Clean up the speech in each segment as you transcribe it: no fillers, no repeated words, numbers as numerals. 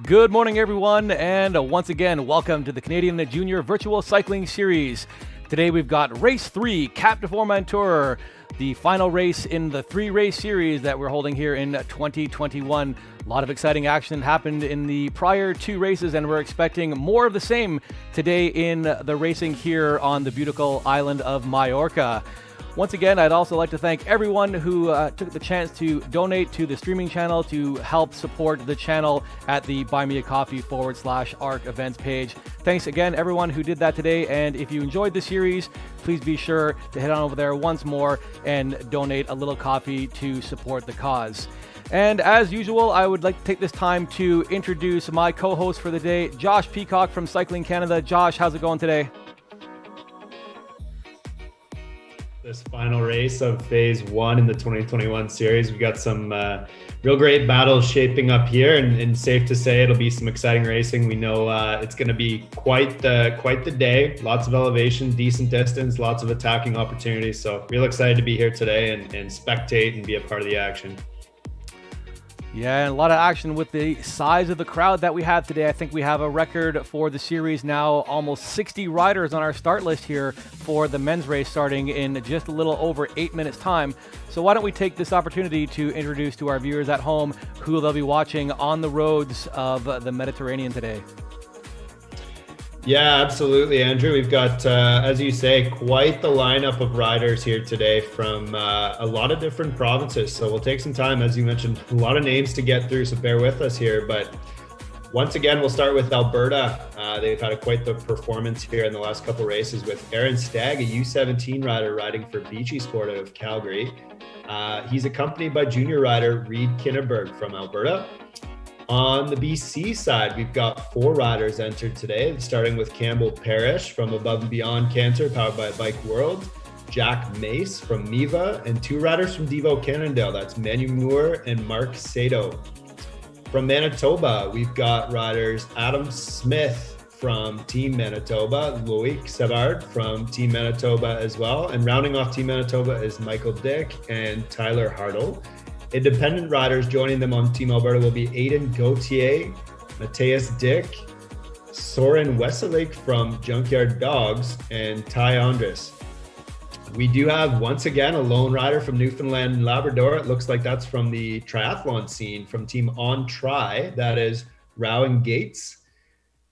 Good morning, everyone, and once again, welcome to the Canadian Junior Virtual Cycling Series. Today we've got Race 3, Cap de FORMENTOR, the final race in the 3-race series that we're holding here in 2021. A lot of exciting action happened in the prior 2 races, and we're expecting more of the same today in the racing here on the beautiful island of Majorca. Once again, I'd also like to thank everyone who took the chance to donate to the streaming channel to help support the channel at the buymeacoffee.com/ARC events page. Thanks again, everyone who did that today. And if you enjoyed the series, please be sure to head on over there once more and donate a little coffee to support the cause. And as usual, I would like to take this time to introduce my co-host for the day, Josh Peacock from Cycling Canada. Josh, how's it going today? This final race of phase 1 in the 2021 series. We got some real great battles shaping up here, and safe to say it'll be some exciting racing. We know it's going to be quite the day. Lots of elevation, decent distance, lots of attacking opportunities. So real excited to be here today and spectate and be a part of the action. Yeah, and a lot of action with the size of the crowd that we have today. I think we have a record for the series now, almost 60 riders on our start list here for the men's race starting in just a little over 8 minutes time. So why don't we take this opportunity to introduce to our viewers at home who they'll be watching on the roads of the Mediterranean today. Yeah, absolutely, Andrew. We've got, as you say, quite the lineup of riders here today from a lot of different provinces. So we'll take some time, as you mentioned, a lot of names to get through, so bear with us here. But once again, we'll start with Alberta. They've had quite the performance here in the last couple races with Aaron Stagg, a U17 rider riding for Beachy Sport out of Calgary. He's accompanied by junior rider Reed Kinneberg from Alberta. On the BC side, we've got 4 riders entered today, starting with Campbell Parrish from Above and Beyond Cancer, powered by Bike World, Jack Mace from Miva, and 2 riders from Devo Cannondale. That's Manu Moore and Mark Sato. From Manitoba, we've got riders Adam Smith from Team Manitoba, Loic Savard from Team Manitoba as well, and rounding off Team Manitoba is Michael Dick and Tyler Hartle. Independent riders joining them on Team Alberta will be Aidan Gauthier, Matthias Dick, Soren Weselake from Junkyard Dogs, and Ty Andres. We do have, once again, a lone rider from Newfoundland and Labrador. It looks like that's from the triathlon scene from Team On Tri. That is Rowan Gates.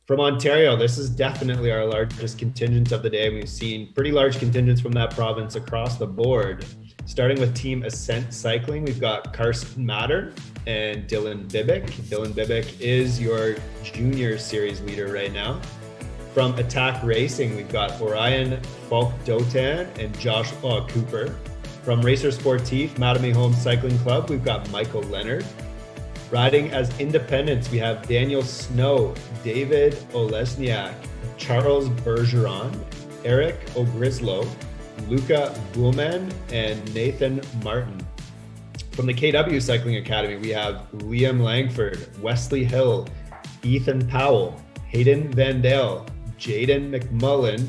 From Ontario, this is definitely our largest contingent of the day. We've seen pretty large contingents from that province across the board. Starting with Team Ascent Cycling, we've got Karsten Matter and Dylan Bibick. Dylan Bibick is your junior series leader right now. From Attack Racing, we've got Orion Falk Dotan and Joshua Cooper. From Racer Sportif, Mattamy Home Cycling Club, we've got Michael Leonard. Riding as independents, we have Daniel Snow, David Olesniak, Charles Bergeron, Eric O'Grislow, Luca Buhlman, and Nathan Martin. From the KW Cycling Academy, we have Liam Langford, Wesley Hill, Ethan Powell, Hayden Van Dale, Jaden McMullen,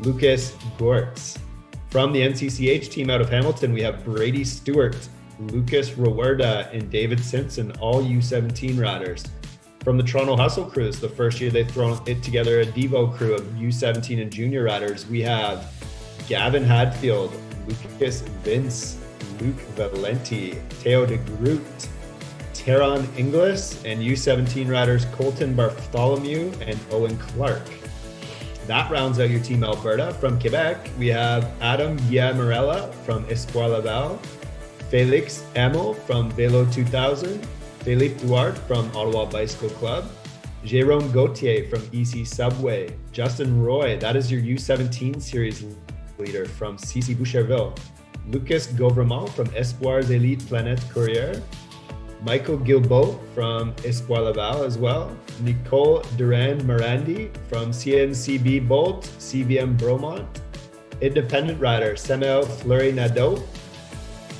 Lucas Gortz. From the NCCH team out of Hamilton, we have Brady Stewart, Lucas Rowerda, and David Simpson, all U17 riders. From the Toronto Hustle Crews, the first year they've thrown it together, a Devo crew of U17 and junior riders, we have Gavin Hadfield, Lucas Vince, Luke Valenti, Theo de Groot, Teron Inglis, and U17 riders Colton Bartholomew and Owen Clark. That rounds out your Team Alberta. From Quebec, we have Adam Yamarella from Espoir Laval, Felix Emil from Velo 2000, Philippe Duarte from Ottawa Bicycle Club, Jérôme Gauthier from EC Subway, Justin Roy, that is your U17 series leader from CC Boucherville, Lucas Gouvremont from Espoirs Elite Planète Courrier, Michael Guilbeault from Espoir Laval as well, Nicole Durand-Morandi from CNCB Bolt, CVM Bromont, independent rider Samuel Fleury-Nadeau,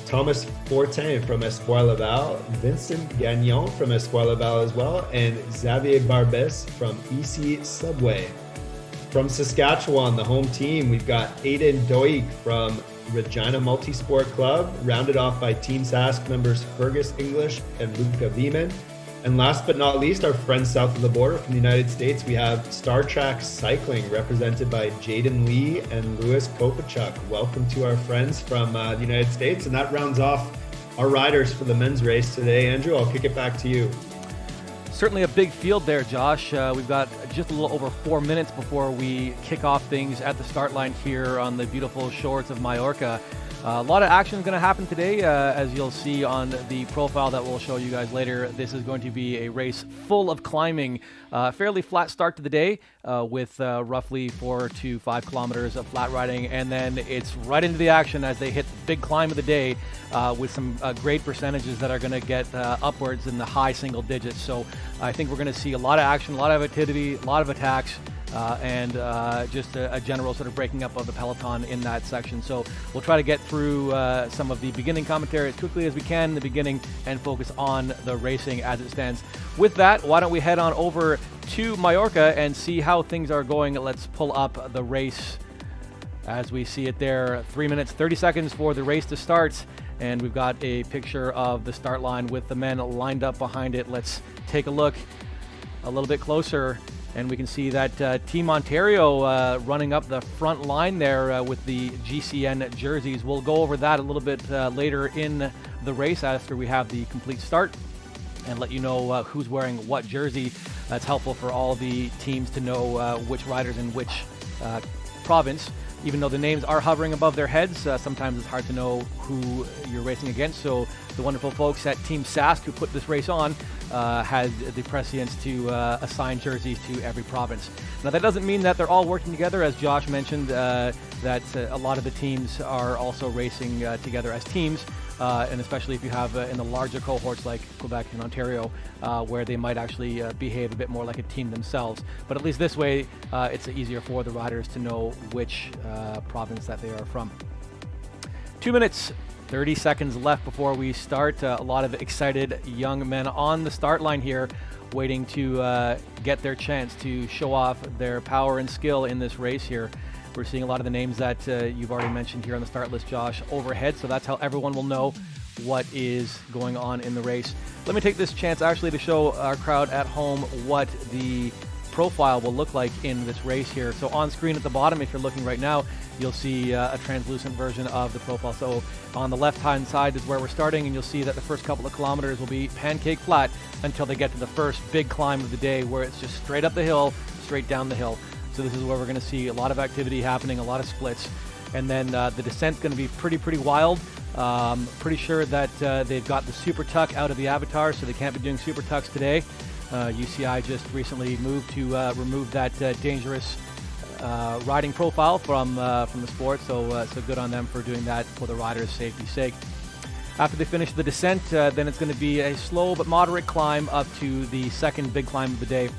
Thomas Fortin from Espoir Laval, Vincent Gagnon from Espoir Laval as well, and Xavier Barbès from EC Subway. From Saskatchewan, the home team, we've got Aiden Doig from Regina Multisport Club, rounded off by Team Sask members Fergus English and Luca Veman. And last but not least, our friends south of the border from the United States, we have Star Track Cycling, represented by Jaden Lee and Louis Kopachuk. Welcome to our friends from the United States. And that rounds off our riders for the men's race today. Andrew, I'll kick it back to you. Certainly a big field there, Josh. We've got just a little over 4 minutes before we kick off things at the start line here on the beautiful shores of Mallorca. A lot of action is going to happen today, as you'll see on the profile that we'll show you guys later. This is going to be a race full of climbing, fairly flat start to the day with roughly 4 to 5 kilometers of flat riding, and then it's right into the action as they hit the big climb of the day with some great percentages that are going to get upwards in the high single digits. So I think we're going to see a lot of action, a lot of activity, a lot of attacks. And just a general sort of breaking up of the peloton in that section. So we'll try to get through some of the beginning commentary as quickly as we can in the beginning and focus on the racing as it stands. With that, why don't we head on over to Mallorca and see how things are going. Let's pull up the race as we see it there. 3 minutes, 30 seconds for the race to start. And we've got a picture of the start line with the men lined up behind it. Let's take a look a little bit closer. And we can see that Team Ontario running up the front line there with the GCN jerseys. We'll go over that a little bit later in the race after we have the complete start and let you know who's wearing what jersey. That's helpful for all the teams to know which riders in which province. Even though the names are hovering above their heads, sometimes it's hard to know who you're racing against. So the wonderful folks at Team Sask who put this race on had the prescience to assign jerseys to every province. Now that doesn't mean that they're all working together, as Josh mentioned, that a lot of the teams are also racing together as teams. And especially if you have in the larger cohorts like Quebec and Ontario, where they might actually behave a bit more like a team themselves. But at least this way, it's easier for the riders to know which province that they are from. 2 minutes, 30 seconds left before we start. A lot of excited young men on the start line here, waiting to get their chance to show off their power and skill in this race here. We're seeing a lot of the names that you've already mentioned here on the start list, Josh, overhead. So that's how everyone will know what is going on in the race. Let me take this chance actually to show our crowd at home what the profile will look like in this race here. So on screen at the bottom, if you're looking right now, you'll see a translucent version of the profile. So on the left-hand side is where we're starting, and you'll see that the first couple of kilometers will be pancake flat until they get to the first big climb of the day, where it's just straight up the hill, straight down the hill. So this is where we're going to see a lot of activity happening, a lot of splits. And then the descent's going to be pretty wild. Pretty sure that they've got the super tuck out of the avatar, so they can't be doing super tucks today. UCI just recently moved to remove that dangerous riding profile from the sport. So good on them for doing that for the riders' safety's sake. After they finish the descent, then it's going to be a slow but moderate climb up to the second big climb of the day,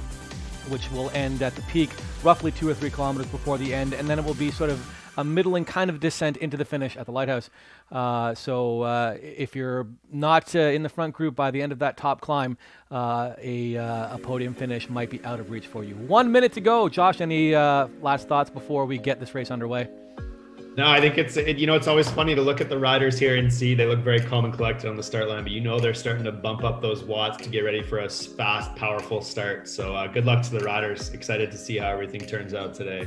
which will end at the peak roughly 2 or 3 kilometers before the end, and then it will be sort of a middling kind of descent into the finish at the lighthouse. So if you're not in the front group by the end of that top climb, a podium finish might be out of reach for you. 1 minute to go. Josh, any last thoughts before we get this race underway? No, I think it's always funny to look at the riders here and see they look very calm and collected on the start line, but they're starting to bump up those watts to get ready for a fast, powerful start. So good luck to the riders. Excited to see how everything turns out today.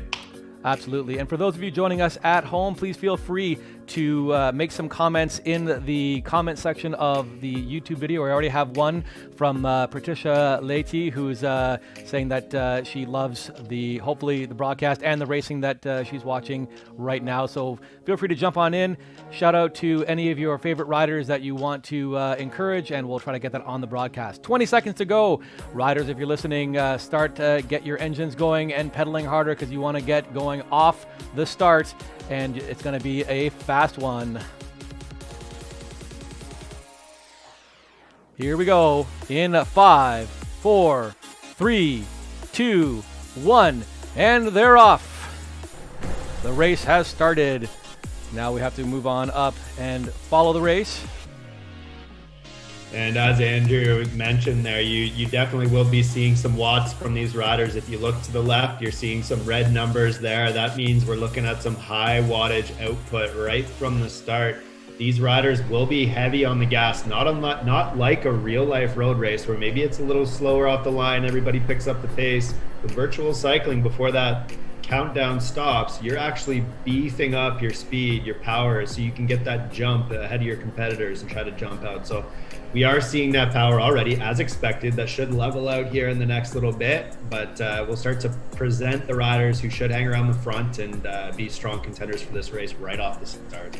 Absolutely. And for those of you joining us at home, please feel free to make some comments in the comment section of the YouTube video. We already have one from Patricia Leite, who's saying that she loves hopefully the broadcast and the racing that she's watching right now. So feel free to jump on in. Shout out to any of your favorite riders that you want to encourage, and we'll try to get that on the broadcast. 20 seconds to go. Riders, if you're listening, get your engines going and pedaling harder, because you want to get going off the start, and it's going to be a fast one. Here we go in 5, 4, 3, 2, 1, and they're off. The race has started. Now we have to move on up and follow the race. And as Andrew mentioned there, you definitely will be seeing some watts from these riders. If you look to the left, you're seeing some red numbers there. That means we're looking at some high wattage output right from the start. These riders will be heavy on the gas, not like a real life road race where maybe it's a little slower off the line, everybody picks up the pace. With virtual cycling, before that countdown stops, you're actually beefing up your speed, your power, so you can get that jump ahead of your competitors and try to jump out. So we are seeing that power already, as expected. That should level out here in the next little bit, but we'll start to present the riders who should hang around the front and be strong contenders for this race right off the start.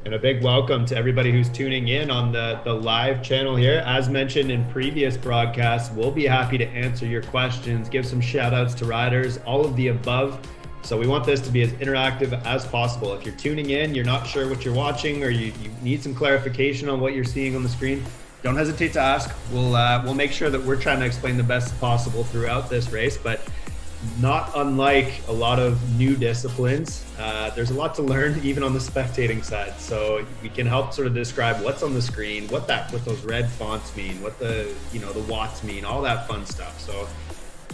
And a big welcome to everybody who's tuning in on the live channel here. As mentioned in previous broadcasts, we'll be happy to answer your questions, give some shout outs to riders, all of the above. So we want this to be as interactive as possible. If you're tuning in, you're not sure what you're watching, or you need some clarification on what you're seeing on the screen, don't hesitate to ask. We'll make sure that we're trying to explain the best possible throughout this race, but not unlike a lot of new disciplines, there's a lot to learn even on the spectating side. So we can help sort of describe what's on the screen, what those red fonts mean, what the watts mean, all that fun stuff. So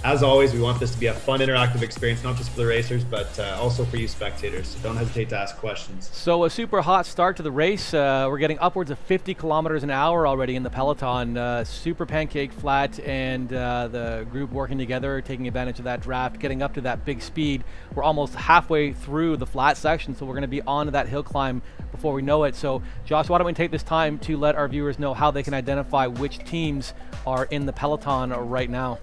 as always, we want this to be a fun, interactive experience, not just for the racers, but also for you spectators. So don't hesitate to ask questions. So a super hot start to the race. We're getting upwards of 50 kilometers an hour already in the peloton. Super pancake flat, and the group working together, taking advantage of that draft, getting up to that big speed. We're almost halfway through the flat section, so we're going to be on that hill climb before we know it. So Josh, why don't we take this time to let our viewers know how they can identify which teams are in the peloton right now?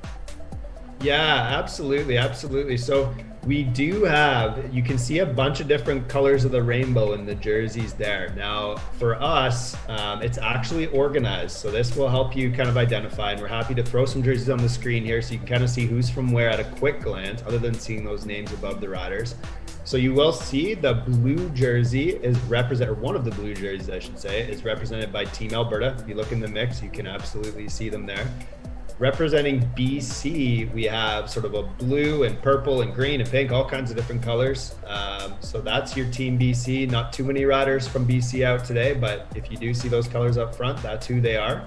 Yeah, absolutely. So we do have, you can see a bunch of different colors of the rainbow in the jerseys there. Now, for us, it's actually organized. So this will help you kind of identify, and we're happy to throw some jerseys on the screen here so you can kind of see who's from where at a quick glance, other than seeing those names above the riders. So you will see the blue jersey is represented, or one of the blue jerseys, I should say, is represented by Team Alberta. If you look in the mix, you can absolutely see them there. Representing BC, we have sort of a blue and purple and green and pink, all kinds of different colors. So that's your Team BC. Not too many riders from BC out today, but if you do see those colors up front, that's who they are.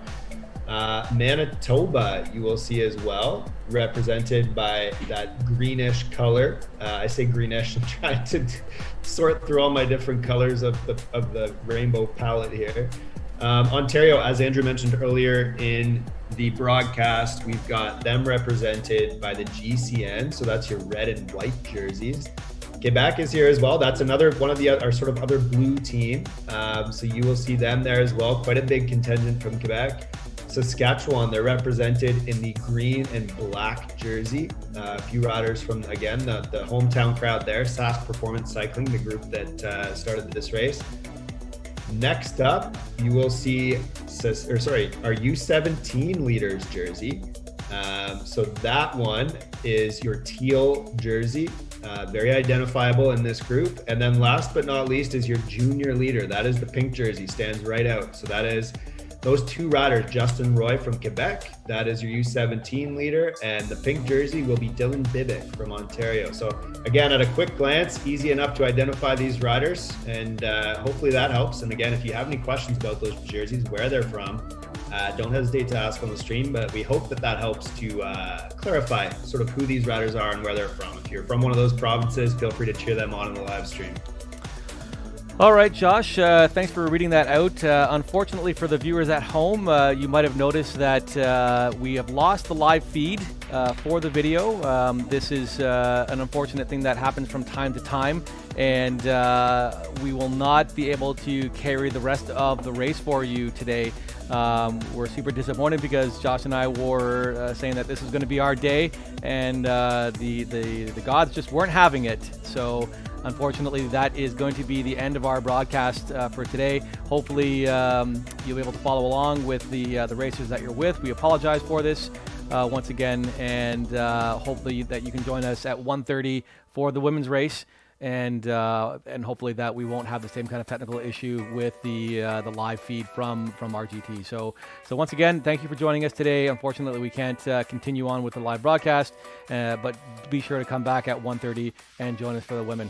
Manitoba, you will see as well, represented by that greenish color. I say greenish, I'm trying to sort through all my different colors of the rainbow palette here. Ontario, as Andrew mentioned earlier in the broadcast, we've got them represented by the GCN, so that's your red and white jerseys. Quebec is here as well. That's another one of our sort of other blue team. So you will see them there as well. Quite a big contingent from Quebec. Saskatchewan, they're represented in the green and black jersey. A few riders from, again, the hometown crowd there, Sask Performance Cycling, the group that started this race. Next up, you will see our U17 leaders jersey. So that one is your teal jersey, very identifiable in this group. And then last but not least is your junior leader. That is the pink jersey, stands right out. So that is those two riders, Justin Roy from Quebec, that is your U17 leader, and the pink jersey will be Dylan Bibick from Ontario. So again, at a quick glance, easy enough to identify these riders, and hopefully that helps. And again, if you have any questions about those jerseys, where they're from, don't hesitate to ask on the stream, but we hope that helps to clarify sort of who these riders are and where they're from. If you're from one of those provinces, feel free to cheer them on in the live stream. All right, Josh, thanks for reading that out. Unfortunately for the viewers at home, you might have noticed that we have lost the live feed for the video. This is an unfortunate thing that happens from time to time, and we will not be able to carry the rest of the race for you today. We're super disappointed because Josh and I were saying that this is going to be our day, and the gods just weren't having it. So unfortunately, that is going to be the end of our broadcast for today. Hopefully, you'll be able to follow along with the racers that you're with. We apologize for this once again, and hopefully that you can join us at 1:30 for the women's race, and hopefully that we won't have the same kind of technical issue with the live feed from RGT. So once again, thank you for joining us today. Unfortunately, we can't continue on with the live broadcast, but be sure to come back at 1:30 and join us for the women.